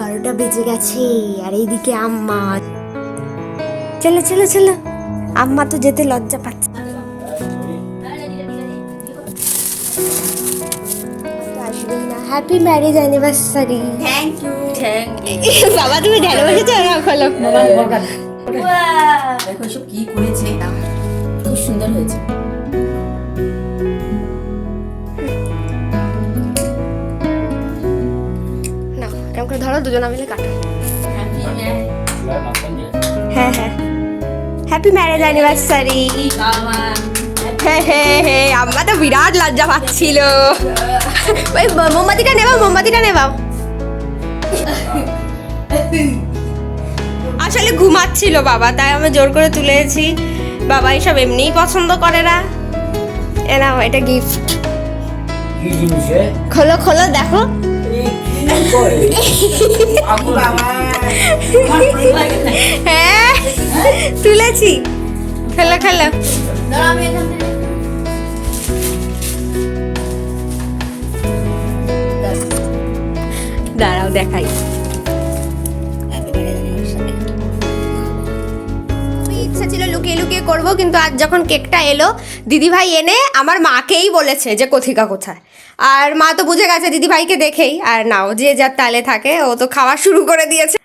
12টা বেজে গেছে আর এইদিকে আম্মা। চলো চলো চলো, আম্মা তো যেতে লজ্জা পাচ্ছে। Happy marriage anniversary. Thank you. বাবা তুমি ঢেলে বসেছো না? খোলো। দেখো সব কি করেছে, খুব সুন্দর হয়েছে। না এরকম করে ধরো, দুজনে মিলে কাটো। হ্যাঁ হ্যাঁ, হ্যাপি ম্যারেজ অ্যানিভার্সারি। হ্যাঁ হ্যাঁ হ্যাঁ, আম্মা তো বিরাট লজ্জা পাচ্ছিল। ওই মোমবাতিটা নেবাও, মোমবাতিটা নেবাও। আসলে ঘুমাচ্ছিল বাবা, তাই আমি জোর করে তুলেছি। বাবা এইসব এমনিই পছন্দ করে না। এ নাও, এটা গিফট। খোলো খোলো, দেখো। হ্যাঁ তুলেছি, খেলো খেলো। দাঁড়াও দেখাই। ইচ্ছা ছিল লুকিয়ে লুকিয়ে করবো, কিন্তু আজ যখন কেকটা এলো দিদিভাই এনে আমার মাকেই বলেছে যে কথিকা কোথায়। আর মা তো বুঝে গেছে দিদিভাইকে দেখেই, আর নাও যে যার তালে থাকে, ও তো খাওয়া শুরু করে দিয়েছে।